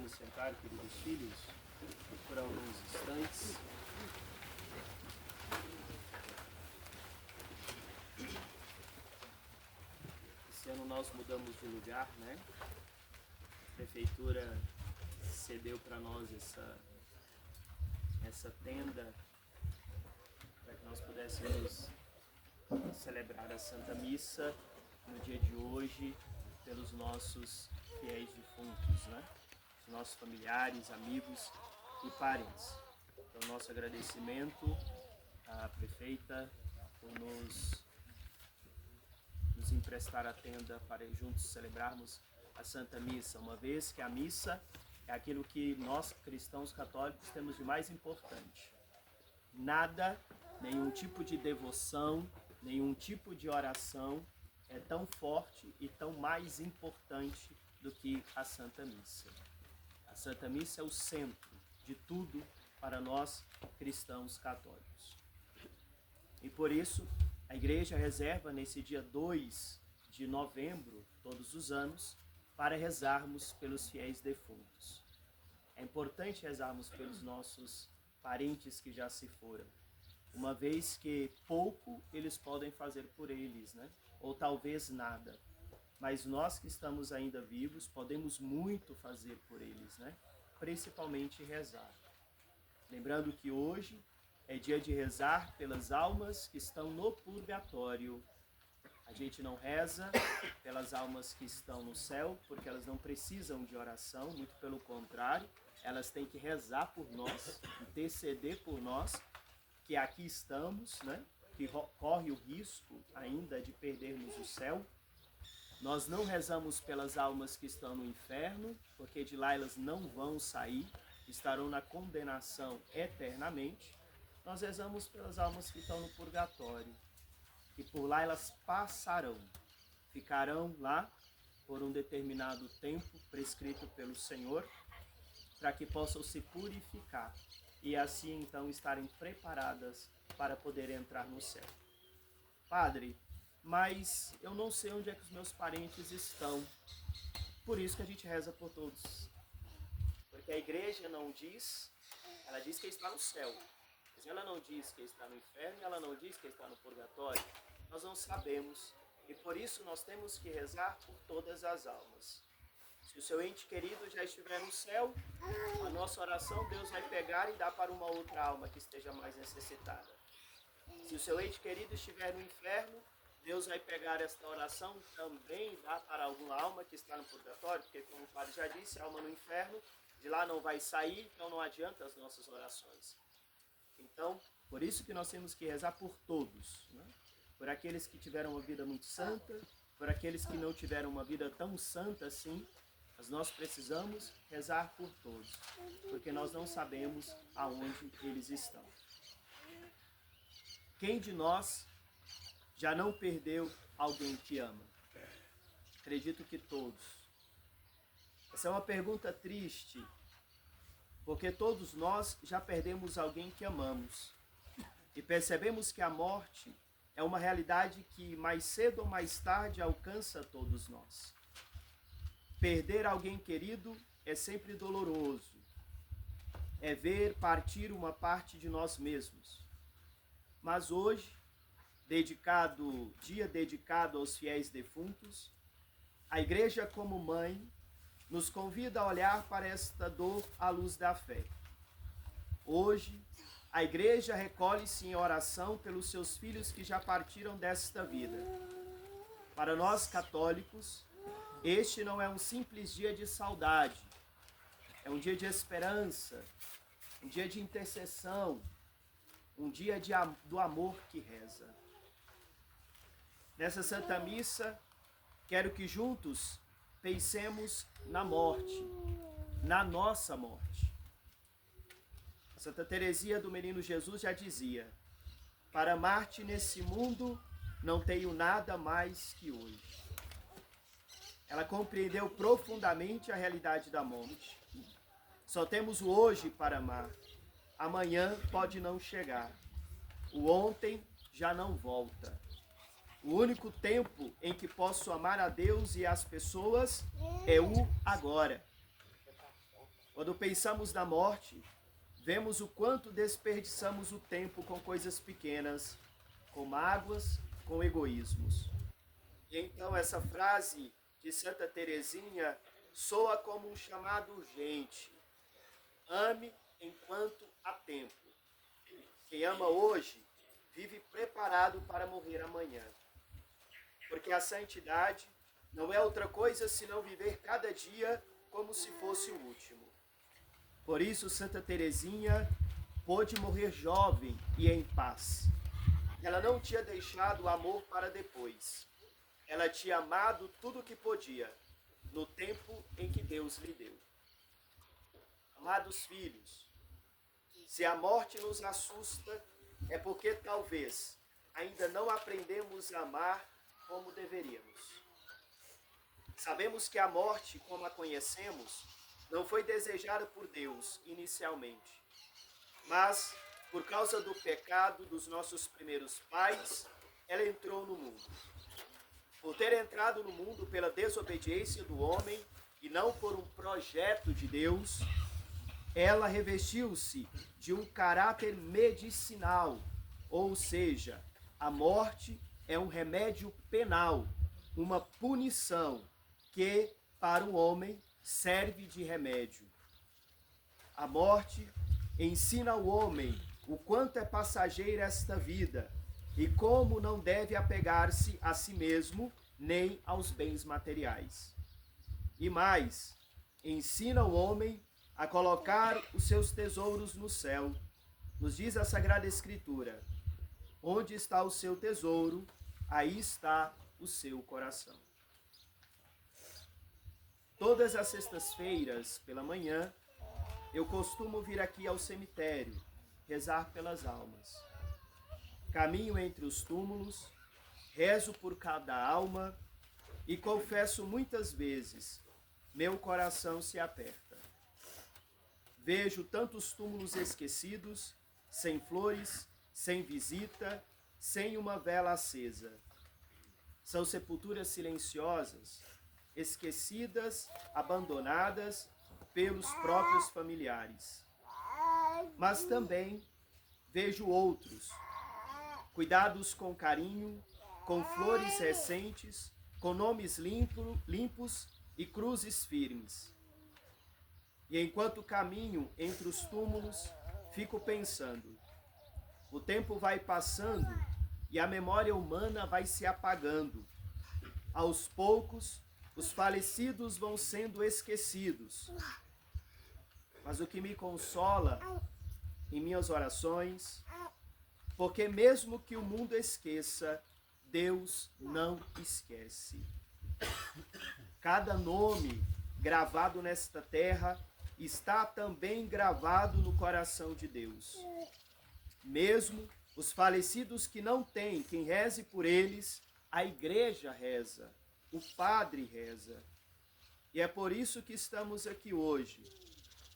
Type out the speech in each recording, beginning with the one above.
nos sentar, queridos filhos, por alguns instantes. Esse ano nós mudamos de lugar, né? A prefeitura cedeu para nós essa tenda para que nós pudéssemos celebrar a Santa Missa no dia de hoje pelos nossos fiéis defuntos, né? Os nossos familiares, amigos e parentes. Então, nosso agradecimento à prefeita por nos emprestar a tenda para juntos celebrarmos a Santa Missa, uma vez que a missa é aquilo que nós, cristãos católicos, temos de mais importante. Nada, nenhum tipo de devoção, nenhum tipo de oração é tão forte e tão mais importante do que a Santa Missa. A Santa Missa é o centro de tudo para nós cristãos católicos. E por isso, a Igreja reserva nesse dia 2 de novembro, todos os anos, para rezarmos pelos fiéis defuntos. É importante rezarmos pelos nossos parentes que já se foram, uma vez que pouco eles podem fazer por eles, né? Ou talvez nada. Mas nós que estamos ainda vivos podemos muito fazer por eles, né? Principalmente rezar. Lembrando que hoje é dia de rezar pelas almas que estão no purgatório. A gente não reza pelas almas que estão no céu, porque elas não precisam de oração, muito pelo contrário, elas têm que rezar por nós, interceder por nós, que aqui estamos, né? Que corre o risco ainda de perdermos o céu. Nós não rezamos pelas almas que estão no inferno, porque de lá elas não vão sair, estarão na condenação eternamente. Nós rezamos pelas almas que estão no purgatório, que por lá elas passarão, ficarão lá por um determinado tempo prescrito pelo Senhor, para que possam se purificar e assim então estarem preparadas para poder entrar no céu. Padre, mas eu não sei onde é que os meus parentes estão. Por isso que a gente reza por todos. Porque a igreja não diz, ela diz que está no céu. Mas ela não diz que está no inferno, ela não diz que está no purgatório. Nós não sabemos. E por isso nós temos que rezar por todas as almas. Se o seu ente querido já estiver no céu, a nossa oração Deus vai pegar e dar para uma outra alma que esteja mais necessitada. Se o seu ente querido estiver no inferno, Deus vai pegar esta oração também e dar para alguma alma que está no purgatório, porque como o padre já disse, a alma no inferno, de lá não vai sair, então não adianta as nossas orações. Então, por isso que nós temos que rezar por todos, né? Por aqueles que tiveram uma vida muito santa, por aqueles que não tiveram uma vida tão santa assim, mas nós precisamos rezar por todos, porque nós não sabemos aonde eles estão. Quem de nós já não perdeu alguém que ama? Acredito que todos. Essa é uma pergunta triste, porque todos nós já perdemos alguém que amamos. E percebemos que a morte é uma realidade que mais cedo ou mais tarde alcança todos nós. Perder alguém querido é sempre doloroso. É ver partir uma parte de nós mesmos. Mas hoje, dia dedicado aos fiéis defuntos, a Igreja como mãe nos convida a olhar para esta dor à luz da fé. Hoje, a Igreja recolhe-se em oração pelos seus filhos que já partiram desta vida. Para nós católicos, este não é um simples dia de saudade, é um dia de esperança, um dia de intercessão, um dia do amor que reza. Nessa Santa Missa, quero que juntos pensemos na morte, na nossa morte. Santa Teresinha do Menino Jesus já dizia: para amar-te nesse mundo não tenho nada mais que hoje. Ela compreendeu profundamente a realidade da morte. Só temos o hoje para amar. Amanhã pode não chegar. O ontem já não volta. O único tempo em que posso amar a Deus e as pessoas é o agora. Quando pensamos na morte, vemos o quanto desperdiçamos o tempo com coisas pequenas, com mágoas, com egoísmos. E então essa frase de Santa Teresinha soa como um chamado urgente. Ame enquanto há tempo. Quem ama hoje, vive preparado para morrer amanhã. Porque a santidade não é outra coisa senão viver cada dia como se fosse o último. Por isso, Santa Teresinha pôde morrer jovem e em paz. Ela não tinha deixado o amor para depois. Ela tinha amado tudo o que podia, no tempo em que Deus lhe deu. Amados filhos, se a morte nos assusta, é porque talvez ainda não aprendemos a amar como deveríamos. Sabemos que a morte, como a conhecemos, não foi desejada por Deus inicialmente, mas por causa do pecado dos nossos primeiros pais, ela entrou no mundo. Por ter entrado no mundo pela desobediência do homem e não por um projeto de Deus, ela revestiu-se de um caráter medicinal, ou seja, a morte é um remédio penal, uma punição que, para o homem, serve de remédio. A morte ensina ao homem o quanto é passageira esta vida e como não deve apegar-se a si mesmo nem aos bens materiais. E mais, ensina o homem a colocar os seus tesouros no céu. Nos diz a Sagrada Escritura: onde está o seu tesouro, aí está o seu coração. Todas as sextas-feiras, pela manhã, eu costumo vir aqui ao cemitério, rezar pelas almas. Caminho entre os túmulos, rezo por cada alma e confesso muitas vezes, meu coração se aperta. Vejo tantos túmulos esquecidos, sem flores, sem visita, sem uma vela acesa. São sepulturas silenciosas, esquecidas, abandonadas pelos próprios familiares. Mas também vejo outros, cuidados com carinho, com flores recentes, com nomes limpos e cruzes firmes. E enquanto caminho entre os túmulos, fico pensando, o tempo vai passando e a memória humana vai se apagando. Aos poucos, os falecidos vão sendo esquecidos. Mas o que me consola em minhas orações, porque mesmo que o mundo esqueça, Deus não esquece. Cada nome gravado nesta terra está também gravado no coração de Deus. Mesmo os falecidos que não têm quem reze por eles, a igreja reza, o padre reza. E é por isso que estamos aqui hoje,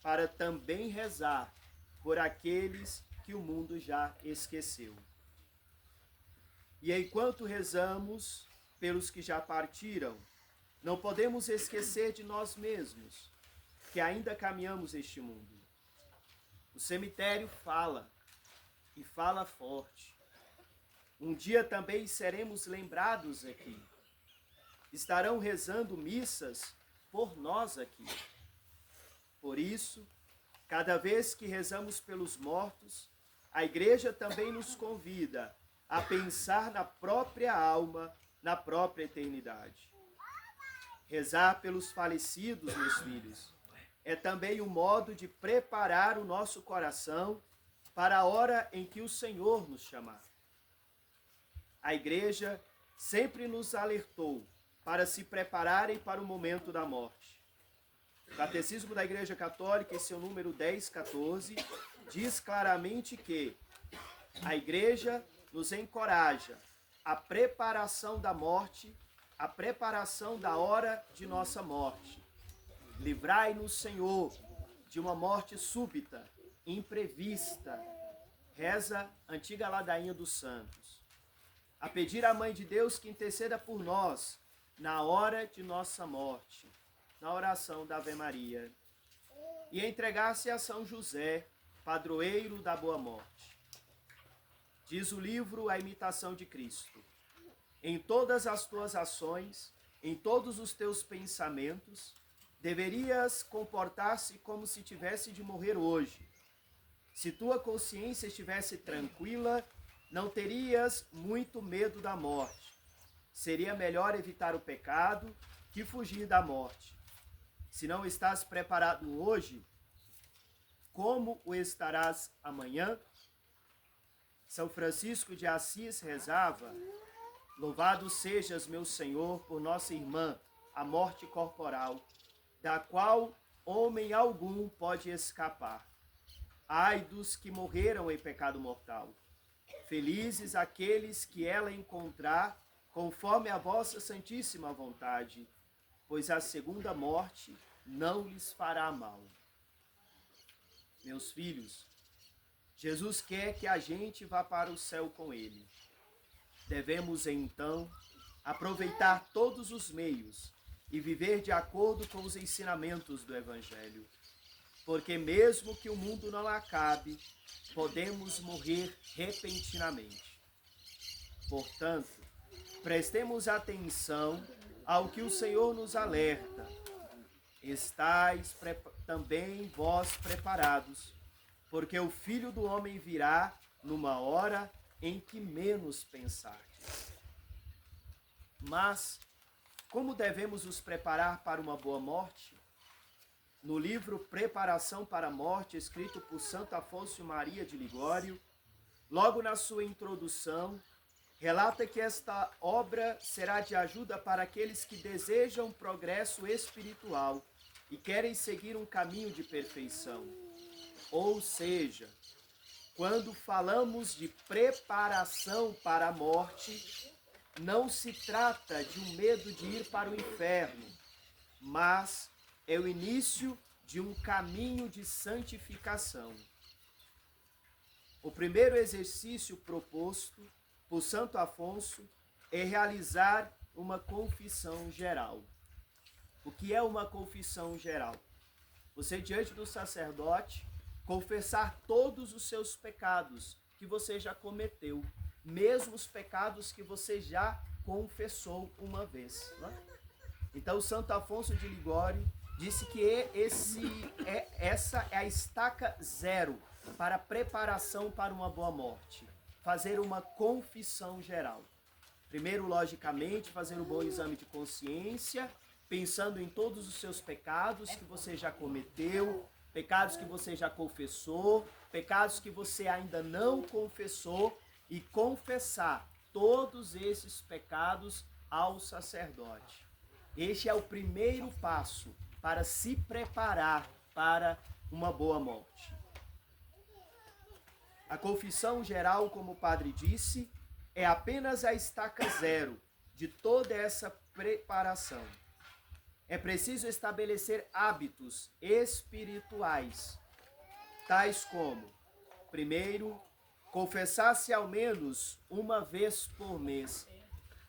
para também rezar por aqueles que o mundo já esqueceu. E enquanto rezamos pelos que já partiram, não podemos esquecer de nós mesmos, que ainda caminhamos este mundo. O cemitério fala, e fala forte. Um dia também seremos lembrados aqui. Estarão rezando missas por nós aqui. Por isso, cada vez que rezamos pelos mortos, a igreja também nos convida a pensar na própria alma, na própria eternidade. Rezar pelos falecidos, meus filhos, é também um modo de preparar o nosso coração para a hora em que o Senhor nos chamar. A igreja sempre nos alertou para se prepararem para o momento da morte. O Catecismo da Igreja Católica, em seu número 1014, diz claramente que a igreja nos encoraja a preparação da morte, a preparação da hora de nossa morte. Livrai-nos, Senhor, de uma morte súbita, imprevista, reza a antiga ladainha dos santos. A pedir à Mãe de Deus que interceda por nós na hora de nossa morte, na oração da Ave Maria. e entregar-se a São José, padroeiro da boa morte. Diz o livro A Imitação de Cristo: em todas as tuas ações, em todos os teus pensamentos, deverias comportar-se como se tivesse de morrer hoje. Se tua consciência estivesse tranquila, não terias muito medo da morte. Seria melhor evitar o pecado que fugir da morte. Se não estás preparado hoje, como o estarás amanhã? São Francisco de Assis rezava: louvado sejas, meu Senhor, por nossa irmã, a morte corporal, da qual homem algum pode escapar. Ai dos que morreram em pecado mortal. Felizes aqueles que ela encontrar, conforme a vossa santíssima vontade, pois a segunda morte não lhes fará mal. Meus filhos, Jesus quer que a gente vá para o céu com Ele. Devemos, então, aproveitar todos os meios e viver de acordo com os ensinamentos do Evangelho. Porque mesmo que o mundo não acabe, podemos morrer repentinamente. Portanto, prestemos atenção ao que o Senhor nos alerta. Estais também vós preparados, porque o Filho do Homem virá numa hora em que menos pensardes. Mas, como devemos nos preparar para uma boa morte? No livro Preparação para a Morte, escrito por Santo Afonso Maria de Ligório, logo na sua introdução, relata que esta obra será de ajuda para aqueles que desejam progresso espiritual e querem seguir um caminho de perfeição. Ou seja, quando falamos de preparação para a morte, não se trata de um medo de ir para o inferno, mas é o início de um caminho de santificação. O primeiro exercício proposto por Santo Afonso é realizar uma confissão geral. O que é uma confissão geral? Você, diante do sacerdote, confessar todos os seus pecados que você já cometeu, mesmo os pecados que você já confessou uma vez. Né? Então, Santo Afonso de Ligório disse que essa é a estaca zero para a preparação para uma boa morte. Fazer uma confissão geral. Primeiro, logicamente, fazer um bom exame de consciência, pensando em todos os seus pecados que você já cometeu, pecados que você já confessou, pecados que você ainda não confessou, e confessar todos esses pecados ao sacerdote. Este é o primeiro passo para se preparar para uma boa morte. A confissão geral, como o padre disse, é apenas a estaca zero de toda essa preparação. É preciso estabelecer hábitos espirituais, tais como, primeiro, confessar-se ao menos uma vez por mês.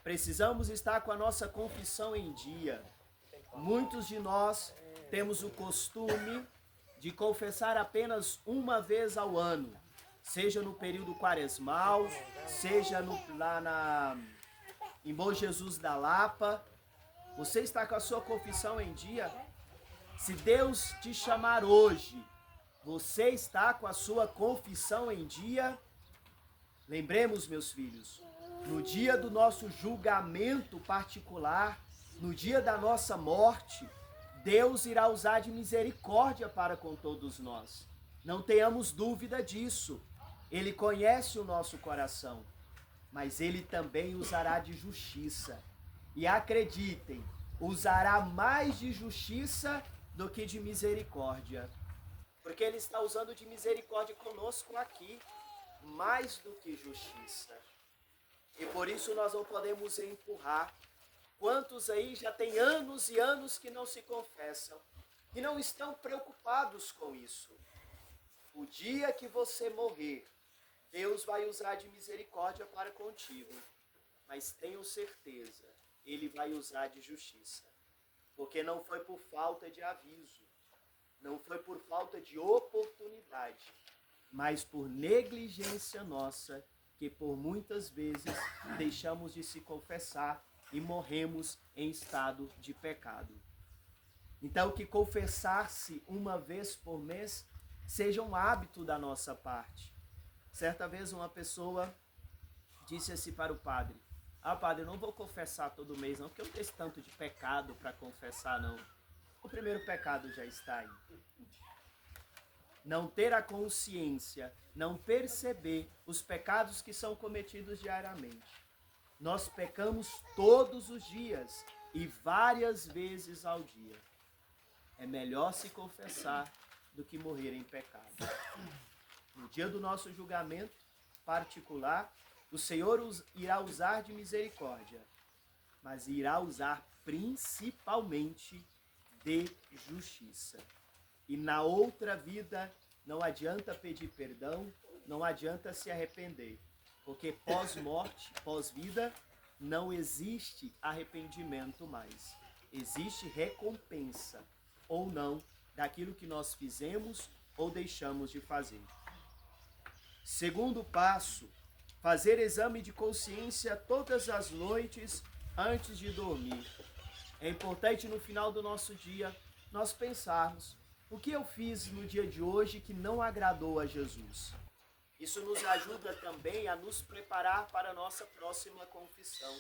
Precisamos estar com a nossa confissão em dia. Muitos de nós temos o costume de confessar apenas uma vez ao ano, seja no período quaresmal, seja em Bom Jesus da Lapa. Você está com a sua confissão em dia? Se Deus te chamar hoje, você está com a sua confissão em dia? Lembremos, meus filhos, no dia do nosso julgamento particular, no dia da nossa morte, Deus irá usar de misericórdia para com todos nós. Não tenhamos dúvida disso. Ele conhece o nosso coração, mas Ele também usará de justiça. E acreditem, usará mais de justiça do que de misericórdia. Porque Ele está usando de misericórdia conosco aqui, mais do que justiça. E por isso nós não podemos empurrar. Quantos aí já tem anos e anos que não se confessam e não estão preocupados com isso? O dia que você morrer, Deus vai usar de misericórdia para contigo. Mas tenho certeza, Ele vai usar de justiça. Porque não foi por falta de aviso. Não foi por falta de oportunidade, mas por negligência nossa, que por muitas vezes deixamos de se confessar e morremos em estado de pecado. Então, que confessar-se uma vez por mês seja um hábito da nossa parte. Certa vez uma pessoa disse assim para o padre: padre, eu não vou confessar todo mês não, porque eu não tenho esse tanto de pecado para confessar não. O primeiro pecado já está aí. Não ter a consciência, não perceber os pecados que são cometidos diariamente. Nós pecamos todos os dias e várias vezes ao dia. É melhor se confessar do que morrer em pecado. No dia do nosso julgamento particular, o Senhor irá usar de misericórdia, mas irá usar principalmente de justiça. E na outra vida não adianta pedir perdão, não adianta se arrepender, porque pós-morte, pós-vida, não existe arrependimento mais. Existe recompensa, ou não, daquilo que nós fizemos ou deixamos de fazer. Segundo passo, fazer exame de consciência todas as noites antes de dormir. É importante no final do nosso dia nós pensarmos: o que eu fiz no dia de hoje que não agradou a Jesus? Isso nos ajuda também a nos preparar para a nossa próxima confissão.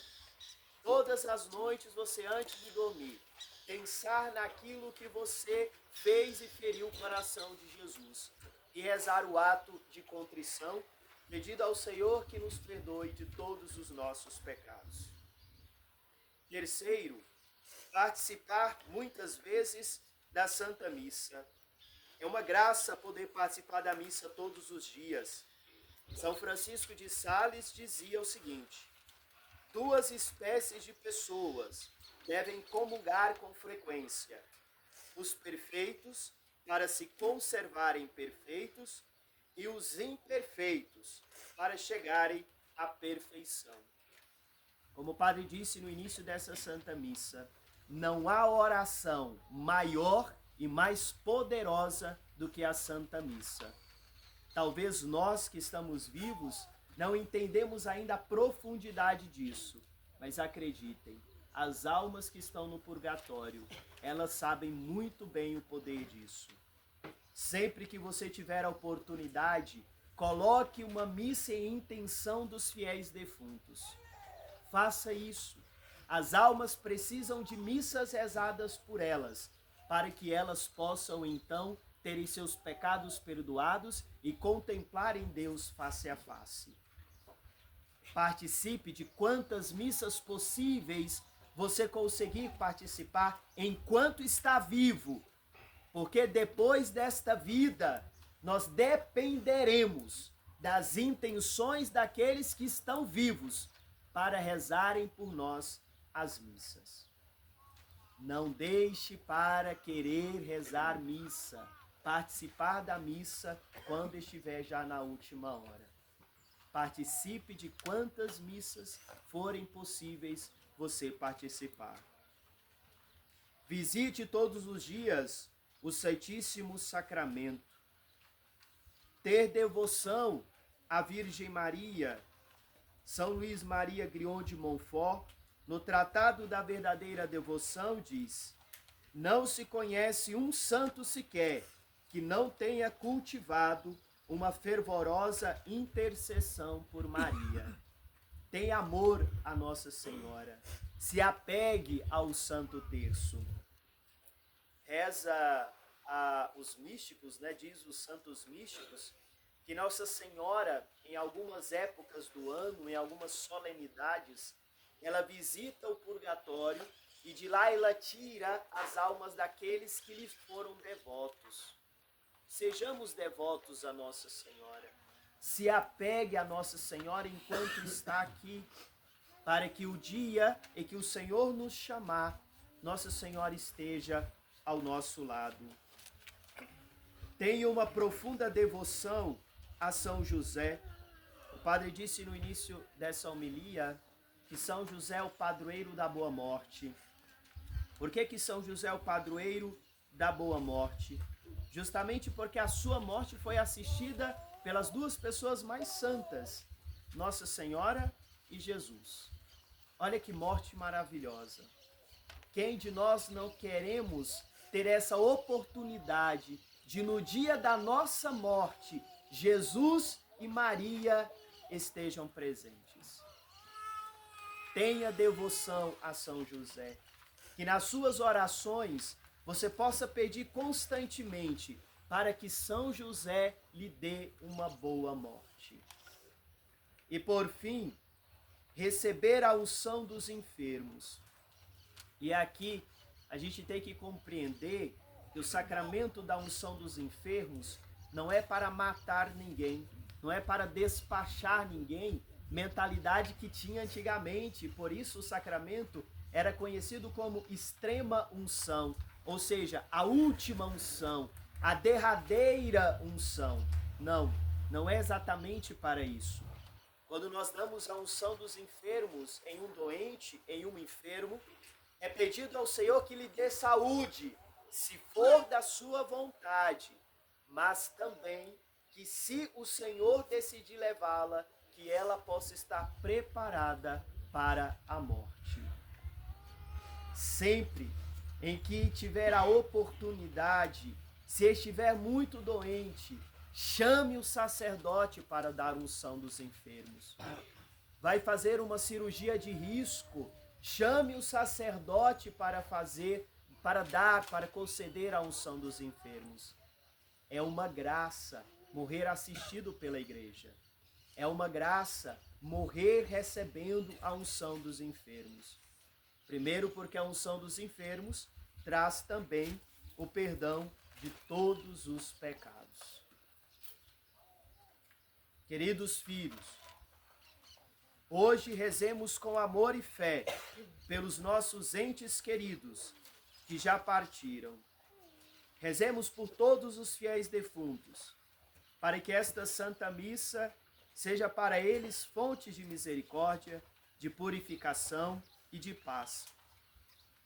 Todas as noites você, antes de dormir, pensar naquilo que você fez e feriu o coração de Jesus. E rezar o ato de contrição, pedindo ao Senhor que nos perdoe de todos os nossos pecados. Terceiro, participar muitas vezes da Santa Missa. É uma graça poder participar da missa todos os dias. São Francisco de Sales dizia o seguinte: 2 espécies de pessoas devem comungar com frequência: os perfeitos, para se conservarem perfeitos, e os imperfeitos, para chegarem à perfeição. Como o padre disse no início dessa Santa Missa, não há oração maior e mais poderosa do que a Santa Missa. Talvez nós que estamos vivos não entendemos ainda a profundidade disso, mas acreditem, as almas que estão no purgatório, elas sabem muito bem o poder disso. Sempre que você tiver a oportunidade, coloque uma missa em intenção dos fiéis defuntos. Faça isso. As almas precisam de missas rezadas por elas, para que elas possam então terem seus pecados perdoados e contemplarem Deus face a face. Participe de quantas missas possíveis você conseguir participar enquanto está vivo, porque depois desta vida nós dependeremos das intenções daqueles que estão vivos para rezarem por nós as missas. Não deixe para querer rezar missa, participar da missa quando estiver já na última hora. Participe de quantas missas forem possíveis você participar. Visite todos os dias o Santíssimo Sacramento. Ter devoção à Virgem Maria. São Luís Maria Grion de Montfort, no Tratado da Verdadeira Devoção, diz: não se conhece um santo sequer que não tenha cultivado uma fervorosa intercessão por Maria. Tenha amor a Nossa Senhora. Se apegue ao Santo Terço. Reza os místicos, diz os santos místicos, que Nossa Senhora, em algumas épocas do ano, em algumas solenidades, ela visita o purgatório e de lá ela tira as almas daqueles que lhe foram devotos. Sejamos devotos a Nossa Senhora. Se apegue a Nossa Senhora enquanto está aqui, para que o dia em que o Senhor nos chamar, Nossa Senhora esteja ao nosso lado. Tenha uma profunda devoção a São José. O padre disse no início dessa homilia que São José é o padroeiro da boa morte. Por que São José é o padroeiro da boa morte? justamente porque a sua morte foi assistida pelas duas pessoas mais santas, Nossa Senhora e Jesus. Olha que morte maravilhosa. Quem de nós não queremos ter essa oportunidade de, no dia da nossa morte, Jesus e Maria estejam presentes? Tenha devoção a São José, que nas suas orações você possa pedir constantemente para que São José lhe dê uma boa morte. E por fim, receber a unção dos enfermos. E aqui a gente tem que compreender que o sacramento da unção dos enfermos não é para matar ninguém, não é para despachar ninguém, mentalidade que tinha antigamente. Por isso o sacramento era conhecido como extrema unção, ou seja, a última unção, a derradeira unção. Não é exatamente para isso. Quando nós damos a unção dos enfermos em um doente, em um enfermo, é pedido ao Senhor que lhe dê saúde, se for da sua vontade, mas também que, se o Senhor decidir levá-la, que ela possa estar preparada para a morte. Sempre em que tiver a oportunidade, se estiver muito doente, chame o sacerdote para dar unção dos enfermos. Vai fazer uma cirurgia de risco, chame o sacerdote para conceder a unção dos enfermos. É uma graça morrer assistido pela igreja. É uma graça morrer recebendo a unção dos enfermos. Primeiro, porque a unção dos enfermos traz também o perdão de todos os pecados. Queridos filhos, hoje rezemos com amor e fé pelos nossos entes queridos que já partiram. Rezemos por todos os fiéis defuntos, para que esta Santa Missa seja para eles fonte de misericórdia, de purificação e de paz,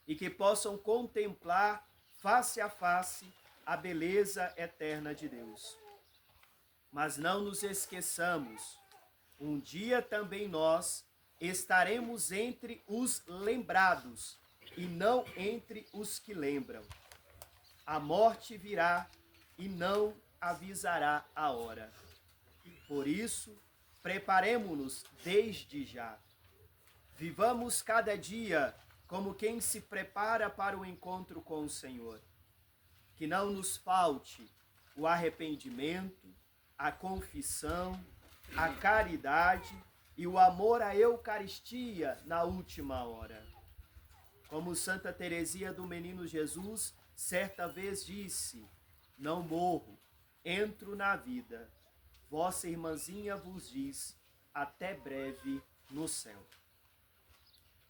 e que possam contemplar face a face a beleza eterna de Deus. Mas não nos esqueçamos, um dia também nós estaremos entre os lembrados e não entre os que lembram. A morte virá e não avisará a hora. Por isso, preparemo-nos desde já. Vivamos cada dia como quem se prepara para o encontro com o Senhor. Que não nos falte o arrependimento, a confissão, a caridade e o amor à Eucaristia na última hora. Como Santa Teresinha do Menino Jesus certa vez disse: não morro, entro na vida. Vossa irmãzinha vos diz: até breve no céu.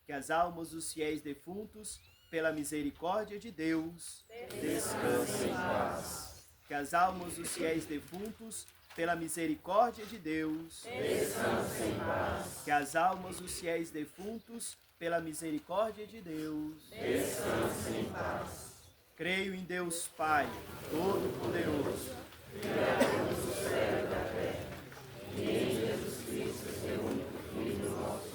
Que as almas dos fiéis defuntos, pela misericórdia de Deus, descansem em paz. Que as almas dos fiéis defuntos, pela misericórdia de Deus, descansem em paz. Que as almas dos fiéis defuntos, pela misericórdia de Deus, descansem em paz. Creio em Deus Pai, Todo-Poderoso, Criador do céu e da terra, e em Jesus Cristo, seu único Filho, nosso